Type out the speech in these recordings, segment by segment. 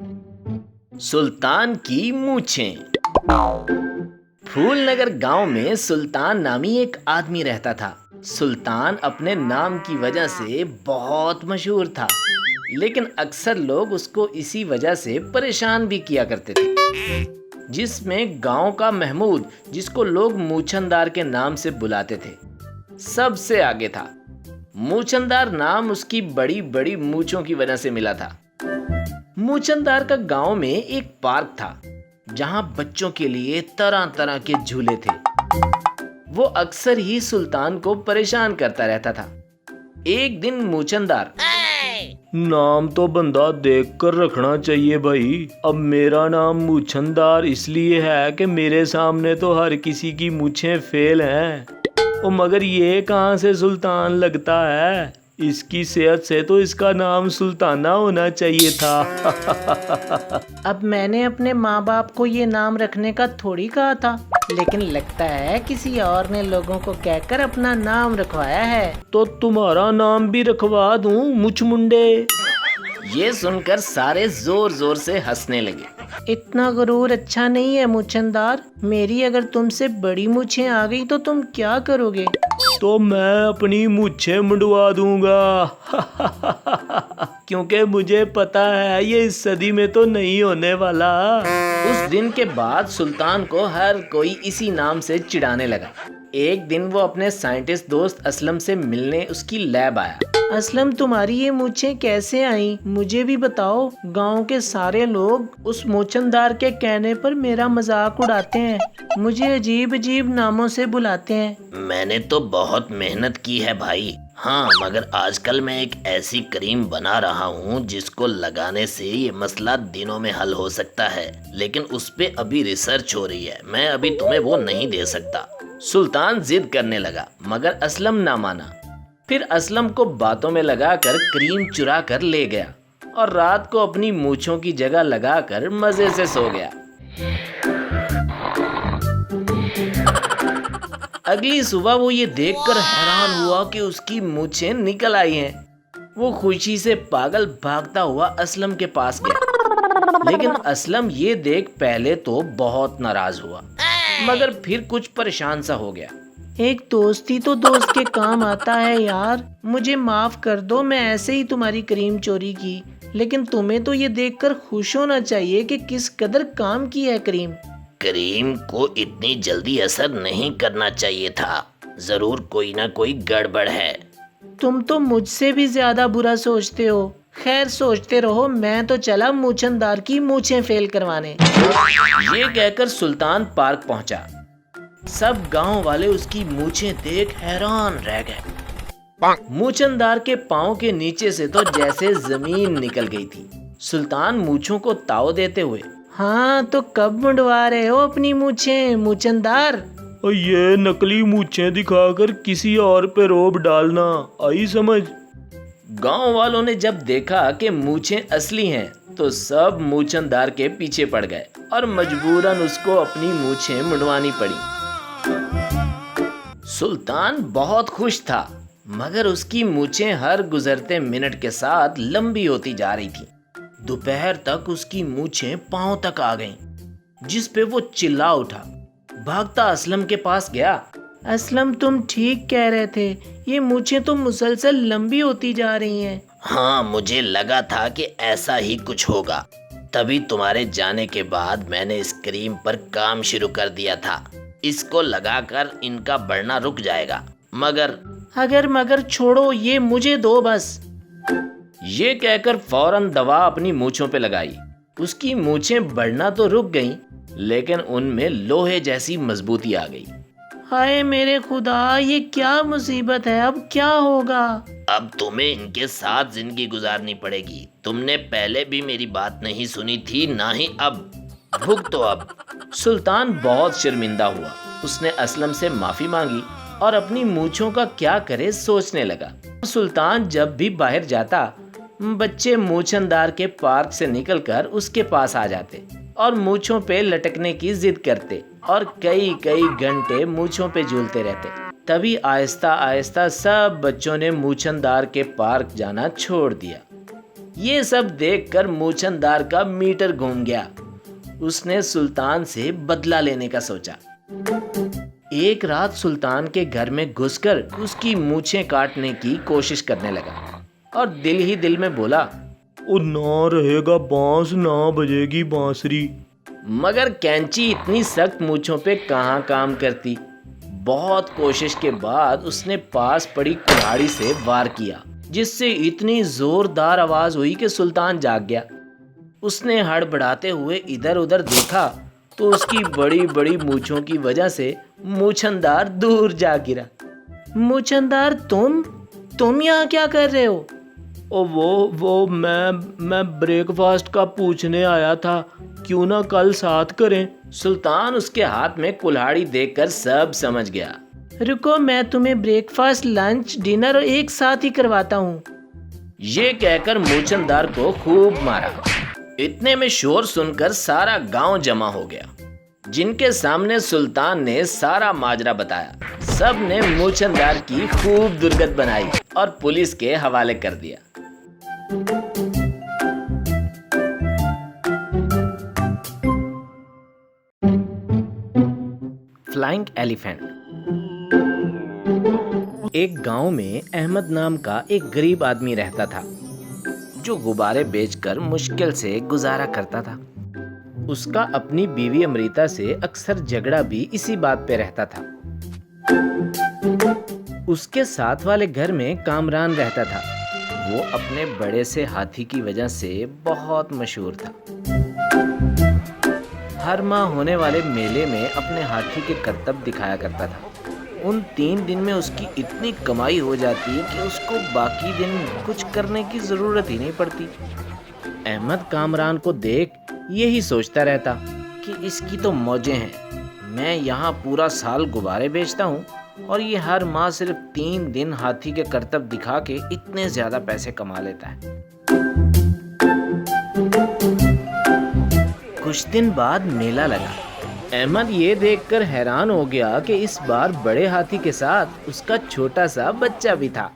सुल्तान की मूछें। फूलनगर गांव में सुल्तान नामी एक आदमी रहता था। सुल्तान अपने नाम की वजह से बहुत मशहूर था, लेकिन अक्सर लोग उसको इसी वजह से परेशान भी किया करते थे। जिसमें गांव का महमूद, जिसको लोग मूछनदार के नाम से बुलाते थे, सबसे आगे था। मूछनदार नाम उसकी बड़ी बड़ी मूछों की वजह से मिला था। मूछनदार का गांव में एक पार्क था, जहां बच्चों के लिए तरह तरह के झूले थे। वो अक्सर ही सुल्तान को परेशान करता रहता था। एक दिन मूछनदार, नाम तो बंदा देख कर रखना चाहिए भाई। अब मेरा नाम मूछनदार इसलिए है कि मेरे सामने तो हर किसी की मूछें फेल हैं। ओ मगर ये कहाँ से सुल्तान लगता है? इसकी सेहत से तो इसका नाम सुल्ताना होना चाहिए था। अब मैंने अपने माँ बाप को ये नाम रखने का थोड़ी कहा था, लेकिन लगता है किसी और ने लोगों को कहकर अपना नाम रखवाया है। तो तुम्हारा नाम भी रखवा दूं, मुछमुंडे। ये सुनकर सारे जोर जोर से हंसने लगे। इतना गुरूर अच्छा नहीं है मूछनदार। मेरी अगर तुमसे बड़ी मूछें आ गई तो तुम क्या करोगे? तो मैं अपनी मूछें मुंडवा दूंगा। क्योंकि मुझे पता है ये इस सदी में तो नहीं होने वाला। उस दिन के बाद सुल्तान को हर कोई इसी नाम से चिढ़ाने लगा। एक दिन वो अपने साइंटिस्ट दोस्त असलम से मिलने उसकी लैब आया। असलम, तुम्हारी ये मूछें कैसे आई? मुझे भी बताओ। गांव के सारे लोग उस मूछनदार के कहने पर मेरा मजाक उड़ाते हैं, मुझे अजीब अजीब नामों से बुलाते हैं। मैंने तो बहुत मेहनत की है भाई। हाँ, मगर आजकल मैं एक ऐसी क्रीम बना रहा हूँ जिसको लगाने से ये मसला दिनों में हल हो सकता है, लेकिन उस पे अभी रिसर्च हो रही है। मैं अभी तुम्हें वो नहीं दे सकता। सुल्तान जिद करने लगा, मगर असलम ना माना। फिर असलम को बातों में लगाकर क्रीम चुरा कर ले गया और रात को अपनी मूछों की जगह लगाकर मजे से सो गया। अगली सुबह वो ये देखकर हैरान हुआ कि उसकी मूछें निकल आई हैं। वो खुशी से पागल भागता हुआ असलम के पास गया, लेकिन असलम ये देख पहले तो बहुत नाराज हुआ, मगर फिर कुछ परेशान सा हो गया। एक दोस्ती तो दोस्त के काम आता है यार। मुझे माफ कर दो, मैं ऐसे ही तुम्हारी क्रीम चोरी की, लेकिन तुम्हें तो ये देखकर खुश होना चाहिए कि किस कदर काम की है क्रीम। क्रीम को इतनी जल्दी असर नहीं करना चाहिए था। जरूर कोई ना कोई गड़बड़ है। तुम तो मुझसे भी ज्यादा बुरा सोचते हो। खैर, सोचते रहो, मैं तो चला मूछनदार की मूछें फेल करवाने। ये कहकर सुल्तान पार्क पहुंचा। सब गांव वाले उसकी मूछें देख हैरान रह गए। मूछनदार के पाँव के नीचे से तो जैसे जमीन निकल गई थी। सुल्तान मूछों को ताव देते हुए, हाँ, तो कब मुंडवा रहे हो अपनी मूछें मूछनदार? ये नकली मूछें दिखाकर किसी और पे रोब डालना आई समझ। गांव वालों ने जब देखा कि मूछें असली हैं, तो सब मूछनदार के पीछे पड़ गए और मजबूरन उसको अपनी मूछें मुंडवानी पड़ी। सुल्तान बहुत खुश था, मगर उसकी मूछें हर गुजरते मिनट के साथ लंबी होती जा रही थी। दोपहर तक उसकी मूछें पांव तक आ गईं, जिस पे वो चिल्ला उठा। भागता असलम के पास गया। असलम, तुम ठीक कह रहे थे, ये मूछें तो मुसलसल लंबी होती जा रही हैं। हाँ, मुझे लगा था कि ऐसा ही कुछ होगा। तभी तुम्हारे जाने के बाद मैंने इस क्रीम पर काम शुरू कर दिया था। इसको लगाकर इनका बढ़ना रुक जाएगा। मगर छोड़ो, ये मुझे दो बस। ये कहकर फौरन दवा अपनी मूछों पे लगाई। उसकी मूछें बढ़ना तो रुक गईं, लेकिन उनमें लोहे जैसी मजबूती आ गई। हाय मेरे खुदा, ये क्या मुसीबत है? अब क्या होगा? अब तुम्हें इनके साथ जिंदगी गुजारनी पड़ेगी। तुमने पहले भी मेरी बात नहीं सुनी थी, ना ही अब। भुगतो अब। सुल्तान बहुत शर्मिंदा हुआ। उसने असलम से माफी मांगी और अपनी मूछों का क्या करे सोचने लगा। सुल्तान जब भी बाहर जाता, बच्चे मूछनदार के पार्क से निकलकर उसके पास आ जाते और मूछों पे लटकने की जिद करते और कई कई घंटे मूछों पे झूलते रहते। तभी आहिस्ता आहिस्ता सब बच्चों ने मूछनदार के पार्क जाना छोड़ दिया। ये सब देखकर मूछनदार का मीटर घूम गया। उसने सुल्तान से बदला लेने का सोचा। एक रात सुल्तान के घर में घुसकर उसकी मूछें काटने की कोशिश करने लगा और दिल ही दिल में बोला, ओ ना रहेगा बांस ना बजेगी बांसुरी। मगर कैंची इतनी सख्त मूछों पे कहाँ काम करती। बहुत कोशिश के बाद उसने पास पड़ी कुल्हाड़ी से वार किया, जिससे इतनी जोरदार आवाज हुई कि सुल्तान जाग गया। उसने हड़बड़ाते हुए इधर उधर देखा तो उसकी बड़ी बड़ी मूछों की वजह से मूछनदार दूर जा गिरा। मूछनदार तुम यहाँ क्या कर रहे हो? ओ वो मैं ब्रेकफास्ट का पूछने आया था, क्यों ना कल साथ करें। सुल्तान उसके हाथ में कुल्हाड़ी देखकर सब समझ गया। रुको, मैं तुम्हें ब्रेकफास्ट लंच डिनर एक साथ ही करवाता हूँ। ये कहकर मूछनदार को खूब मारा। इतने में शोर सुनकर सारा गांव जमा हो गया, जिनके सामने सुल्तान ने सारा माजरा बताया। सब ने मूछनदार की खूब दुर्गत बनाई और पुलिस के हवाले कर दिया। Flying elephant. एक गांव में अहमद नाम का एक गरीब आदमी रहता था, जो गुब्बारे बेचकर मुश्किल से गुजारा करता था। उसका अपनी बीवी अमृता से अक्सर झगड़ा भी इसी बात पे रहता था। उसके साथ वाले घर में कामरान रहता था। वो अपने बड़े से हाथी की वजह से बहुत मशहूर था। हर माह होने वाले मेले में अपने हाथी के करतब दिखाया करता था। उन 3 दिन में उसकी इतनी कमाई हो जाती है कि उसको बाकी दिन कुछ करने की जरूरत ही नहीं पड़ती। अहमद कामरान को देख यही सोचता रहता कि इसकी तो मौजें हैं। मैं यहाँ पूरा साल गुब्बारे बेचता हूँ और ये हर माह सिर्फ 3 दिन हाथी के करतब दिखा के इतने ज्यादा पैसे कमा लेता है। कुछ दिन बाद मेला लगा। अहमद ये देखकर हैरान हो गया कि इस बार बड़े हाथी के साथ उसका छोटा सा बच्चा भी था।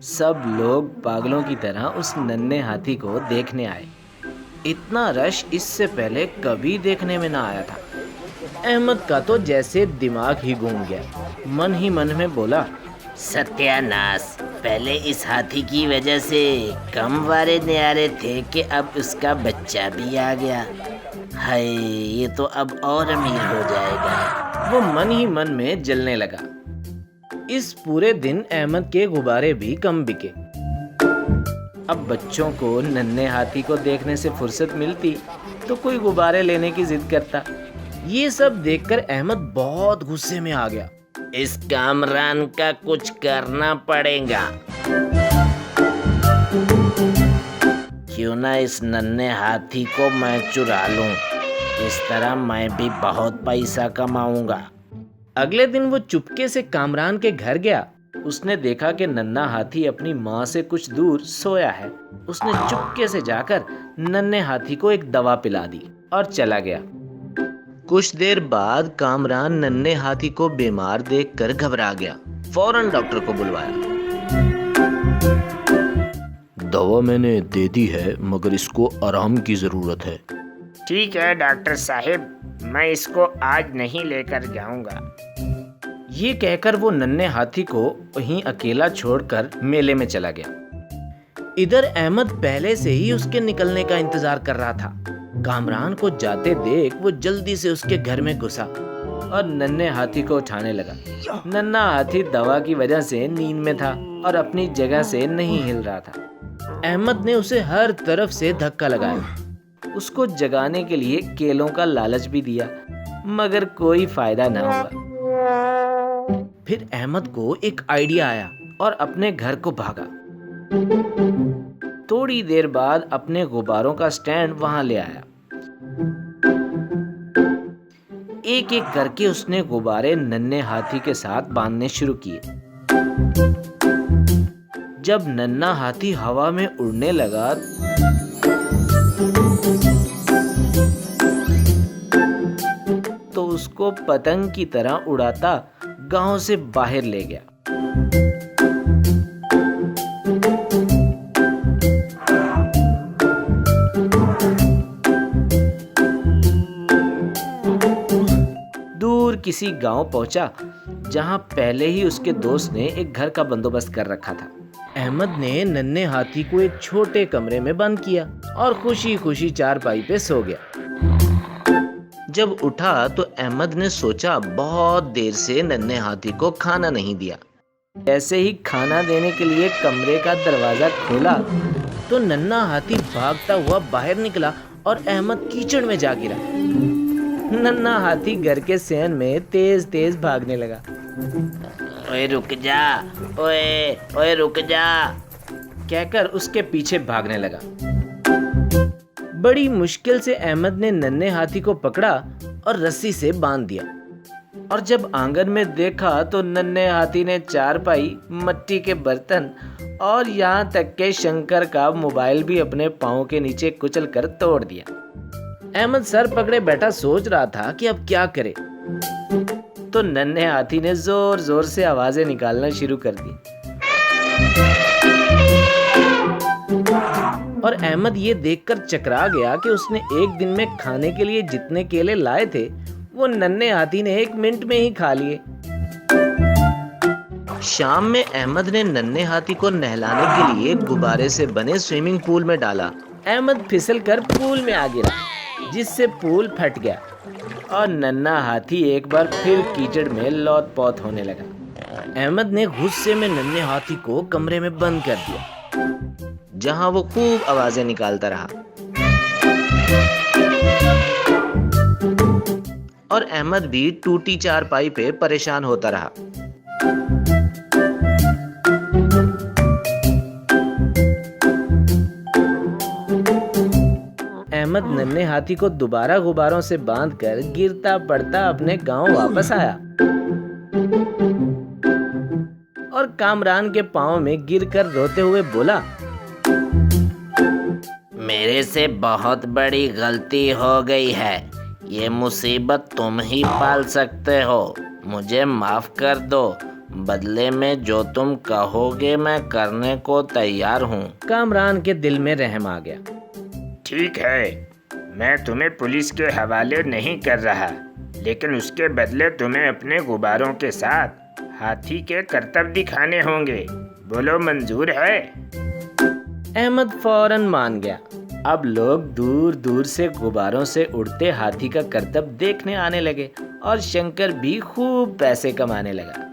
सब लोग पागलों की तरह उस नन्हे हाथी को देखने आए। इतना रश इससे पहले कभी देखने में ना आया था। अहमद का तो जैसे दिमाग ही घूम गया। मन ही मन में बोला, सत्यानाश, पहले इस हाथी की वजह से कम वारे न्यारे थे कि अब उसका बच्चा भी आ गया। हाय, ये तो अब और अमीर हो जाएगा। वो मन ही मन में जलने लगा। इस पूरे दिन अहमद के गुब्बारे भी कम बिके। अब बच्चों को नन्हे हाथी को देखने से फुर्सत मिलती तो कोई गुब्बारे लेने की जिद करता। ये सब देखकर अहमद बहुत गुस्से में आ गया। इस कामरान का कुछ करना पड़ेगा। क्यों ना इस नन्हे हाथी को मैं चुरा लूं। इस तरह मैं भी बहुत पैसा कमाऊंगा। अगले दिन वो चुपके से कामरान के घर गया। उसने देखा कि नन्हा हाथी अपनी माँ से कुछ दूर सोया है। उसने चुपके से जाकर नन्हे हाथी को एक दवा पिला दी और चला गया। कुछ देर बाद कामरान नन्हे हाथी को बीमार देखकर घबरा गया। फौरन डॉक्टर को बुलवाया। दवा मैंने दे दी है, मगर इसको आराम की जरूरत है। ठीक है डॉक्टर साहब, मैं इसको आज नहीं लेकर जाऊंगा। ये कहकर वो नन्हे हाथी को वहीं अकेला छोड़कर मेले में चला गया। इधर अहमद पहले से ही उसके निकलने का इंतजार कर रहा था। कामरान को जाते देख वो जल्दी से उसके घर में घुसा और नन्हे हाथी को उठाने लगा। नन्हा हाथी दवा की वजह से नींद में था और अपनी जगह से नहीं हिल रहा था। अहमद ने उसे हर तरफ से धक्का लगाया। उसको जगाने के लिए केलों का लालच भी दिया, मगर कोई फायदा ना हुआ। फिर अहमद को एक आइडिया आया और अपने घर को भागा। थोड़ी देर बाद अपने गुब्बारों का स्टैंड वहां ले आया। एक एक करके उसने गुब्बारे नन्हे हाथी के साथ बांधने शुरू किए। जब नन्हा हाथी हवा में उड़ने लगा तो उसको पतंग की तरह उड़ाता गांव से बाहर ले गया। किसी गांव पहुंचा जहां पहले ही उसके दोस्त ने एक घर का बंदोबस्त कर रखा था। अहमद ने नन्हे हाथी को एक छोटे कमरे में बंद किया और खुशी खुशी चारपाई पे सो गया। जब उठा तो अहमद ने सोचा बहुत देर से नन्हे हाथी को खाना नहीं दिया। जैसे ही खाना देने के लिए कमरे का दरवाजा खोला तो नन्हा हाथी भागता हुआ बाहर निकला और अहमद कीचड़ में जा गिरा। नन्हा हाथी घर के सेन में तेज तेज भागने लगा। ओए रुक जा, ओए रुक जा, कहकर उसके पीछे भागने लगा। बड़ी मुश्किल से अहमद ने नन्हे हाथी को पकड़ा और रस्सी से बांध दिया। और जब आंगन में देखा तो नन्हे हाथी ने चारपाई, मिट्टी के बर्तन और यहाँ तक के शंकर का मोबाइल भी अपने पाँव के नीचे कुचल कर तोड़ दिया। अहमद सर पकड़े बैठा सोच रहा था कि अब क्या करे, तो नन्हे हाथी ने जोर जोर से आवाजें निकालना शुरू कर दी। और अहमद ये देखकर चकरा गया कि उसने एक दिन में खाने के लिए जितने केले लाए थे वो नन्हे हाथी ने 1 मिनट में ही खा लिए। शाम में अहमद ने नन्हे हाथी को नहलाने के लिए गुब्बारे से बने स्विमिंग पूल में डाला। अहमद फिसल कर पूल में आ गिरा, जिससे पूल फट गया और नन्हा हाथी एक बार फिर कीचड़ में लौट-पौट होने लगा। अहमद ने गुस्से में नन्हे हाथी को कमरे में बंद कर दिया, जहां वो खूब आवाजें निकालता रहा। और अहमद भी टूटी चारपाई पे परेशान होता रहा। अहमद नन्हे हाथी को दोबारा गुब्बारों से बांधकर गिरता पड़ता अपने गांव वापस आया और कामरान के पांव में गिरकर रोते हुए बोला, मेरे से बहुत बड़ी गलती हो गई है। ये मुसीबत तुम ही पाल सकते हो, मुझे माफ कर दो। बदले में जो तुम कहोगे मैं करने को तैयार हूँ। कामरान के दिल में रहम आ गया। ठीक है, मैं तुम्हें पुलिस के हवाले नहीं कर रहा, लेकिन उसके बदले तुम्हें अपने गुब्बारों के साथ हाथी के करतब दिखाने होंगे। बोलो मंजूर है? अहमद फौरन मान गया। अब लोग दूर दूर से गुब्बारों से उड़ते हाथी का करतब देखने आने लगे और शंकर भी खूब पैसे कमाने लगा।